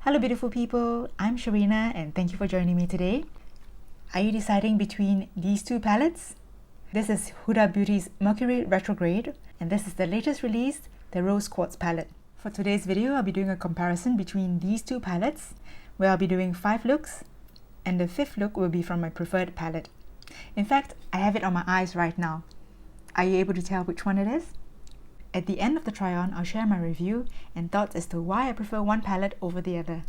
Hello beautiful people, I'm Sharina and thank you for joining me today. Are you deciding between these two palettes? This is Huda Beauty's Mercury Retrograde and this is the latest release, the Rose Quartz palette. For today's video, I'll be doing a comparison between these two palettes where I'll be doing 5 looks and the 5th look will be from my preferred palette. In fact, I have it on my eyes right now. Are you able to tell which one it is? At the end of the try-on, I'll share my review and thoughts as to why I prefer one palette over the other.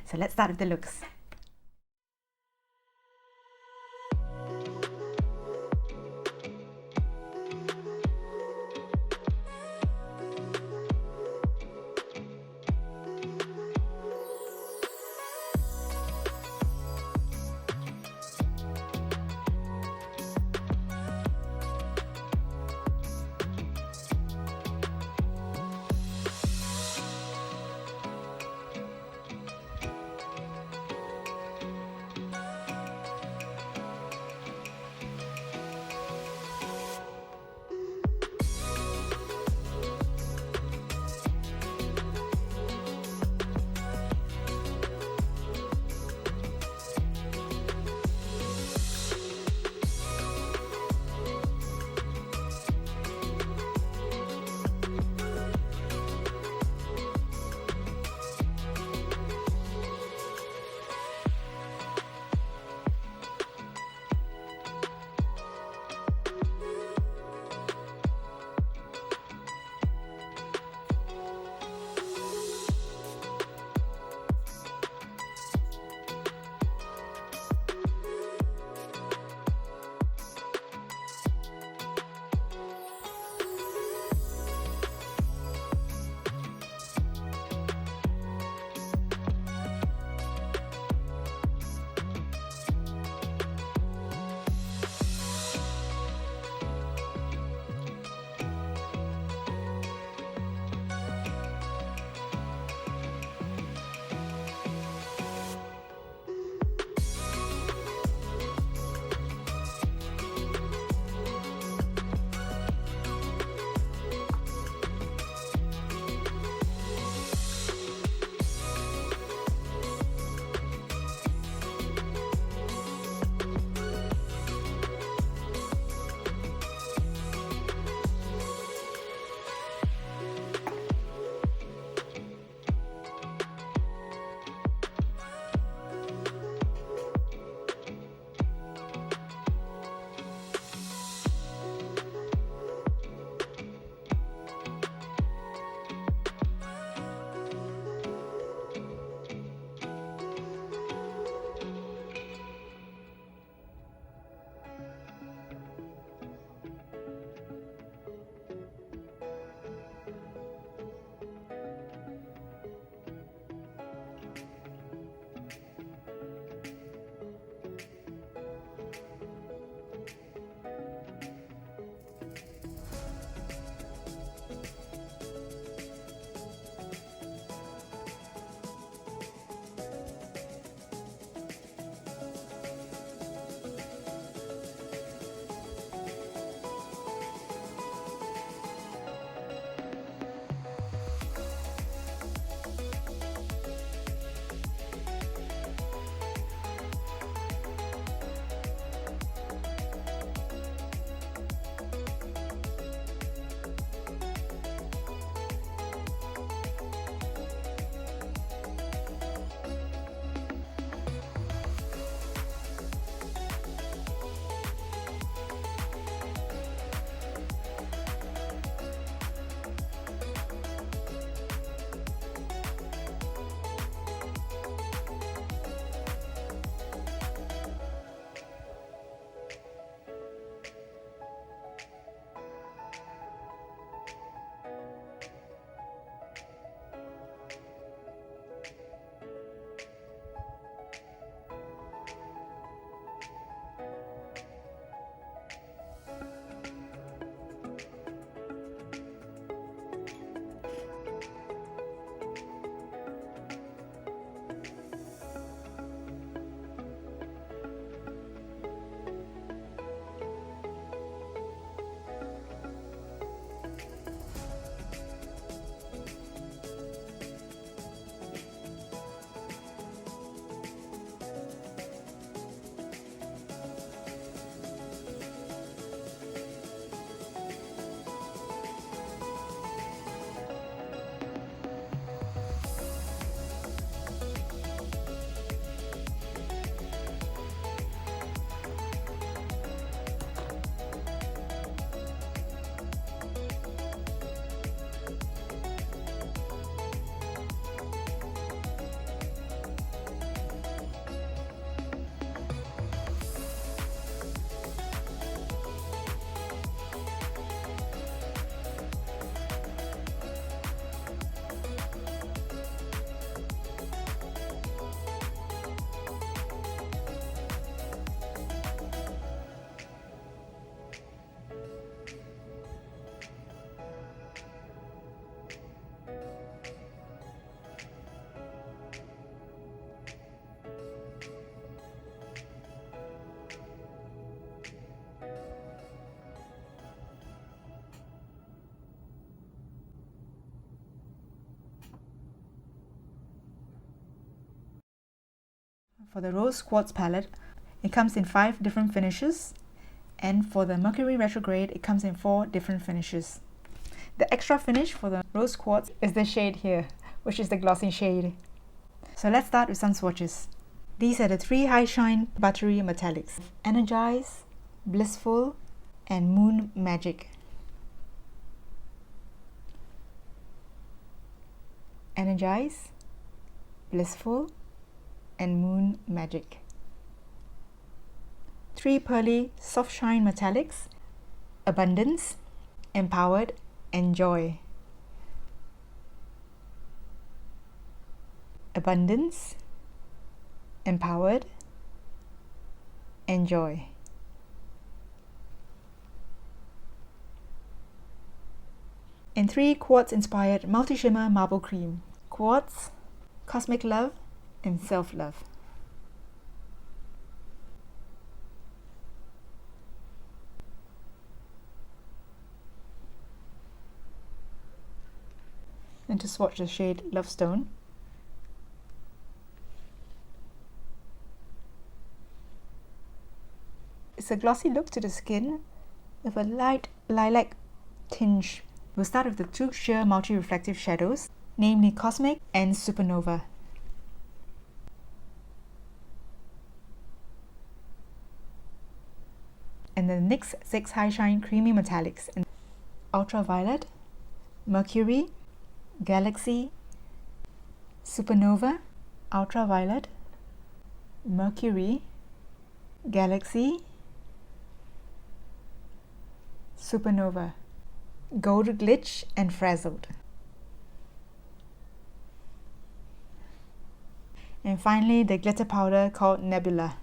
So let's start with the looks. For the Rose Quartz palette, it comes in 5 different finishes, and for the Mercury Retrograde, it comes in 4 different finishes. The extra finish for the Rose Quartz is the shade here, which is the glossy shade. So let's start with some swatches. These are the 3 high shine buttery metallics: Energize, Blissful, and Moon Magic. Energize, Blissful, and Moon Magic. 3 pearly soft shine metallics: Abundance, Empowered, and Joy. Abundance, Empowered, and Joy. In 3 quartz inspired multi shimmer marble cream: Quartz, Cosmic Love, and Self Love. And to swatch the shade Love Stone. It's a glossy look to the skin with a light lilac tinge. We'll start with the 2 sheer multi-reflective shadows, namely Cosmic and Supernova. And the next 6 high shine creamy metallics: Ultraviolet, Mercury, Galaxy, Supernova, Ultraviolet, Mercury, Galaxy, Supernova, Gold Glitch, and Frazzled. And finally, the glitter powder called Nebula.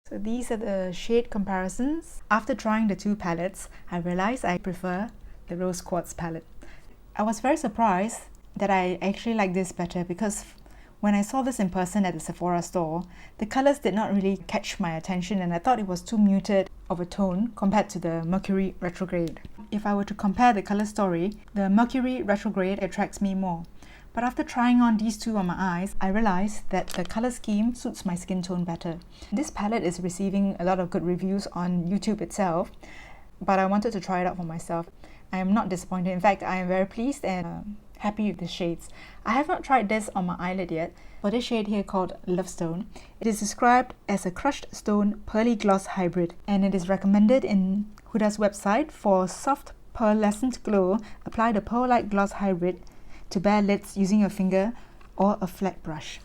So these are the shade comparisons. After trying the 2 palettes, I realized I prefer the Rose Quartz palette. I was very surprised that I actually like this better, because when I saw this in person at the Sephora store, the colors did not really catch my attention, and I thought it was too muted of a tone compared to the Mercury Retrograde. If I were to compare the color story, the Mercury Retrograde attracts me more. But after trying on these 2 on my eyes, I realized that the color scheme suits my skin tone better. This palette is receiving a lot of good reviews on YouTube itself, but I wanted to try it out for myself. I am not disappointed. In fact, I am very pleased and happy with the shades. I have not tried this on my eyelid yet. For this shade here called Love Stone, it is described as a crushed stone pearly gloss hybrid, and it is recommended in Huda's website for soft pearlescent glow. Apply the pearl-like gloss hybrid to bare lids using a finger or a flat brush.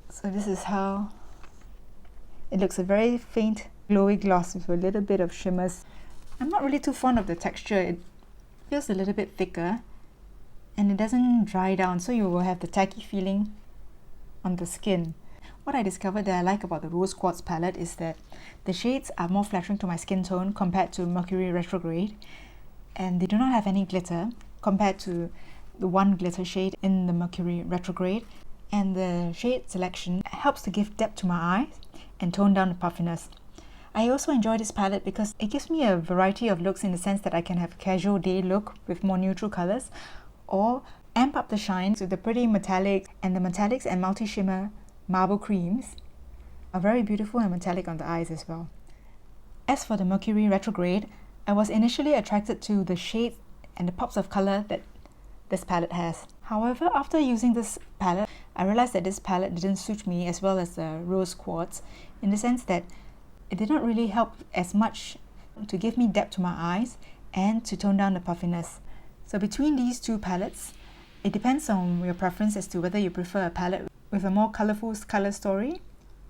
So this is how it looks: a very faint glowy gloss with a little bit of shimmers. I'm not really too fond of the texture. It feels a little bit thicker and it doesn't dry down, so you will have the tacky feeling on the skin. What I discovered that I like about the Rose Quartz palette is that the shades are more flattering to my skin tone compared to Mercury Retrograde, and they do not have any glitter compared to the 1 glitter shade in the Mercury Retrograde. And the shade selection helps to give depth to my eyes and tone down the puffiness. I also enjoy this palette because it gives me a variety of looks, in the sense that I can have a casual day look with more neutral colors, or amp up the shines with the pretty metallics, and the metallics and multi-shimmer marble creams are very beautiful and metallic on the eyes as well. As for the Mercury Retrograde, I was initially attracted to the shades and the pops of color that this palette has. However, after using this palette, I realized that this palette didn't suit me as well as the Rose Quartz, in the sense that it did not really help as much to give me depth to my eyes and to tone down the puffiness. So between these 2 palettes, it depends on your preference as to whether you prefer a palette with a more colorful color story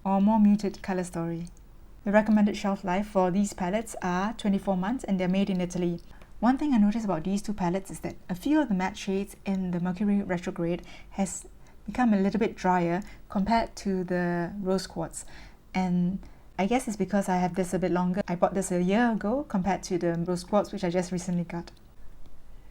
or more muted color story. The recommended shelf life for these palettes are 24 months, and they're made in Italy. One thing I noticed about these 2 palettes is that a few of the matte shades in the Mercury Retrograde has become a little bit drier compared to the Rose Quartz, and I guess it's because I have this a bit longer. I bought this a year ago compared to the Rose Quartz, which I just recently got.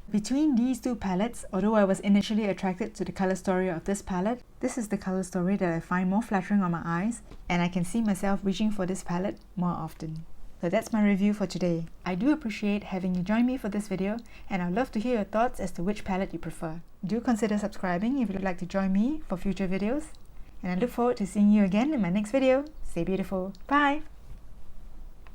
Between these 2 palettes, although I was initially attracted to the color story of this palette, this is the color story that I find more flattering on my eyes, and I can see myself reaching for this palette more often. So that's my review for today. I do appreciate having you join me for this video, and I'd love to hear your thoughts as to which palette you prefer. Do consider subscribing if you'd like to join me for future videos, and I look forward to seeing you again in my next video. Stay beautiful. Bye!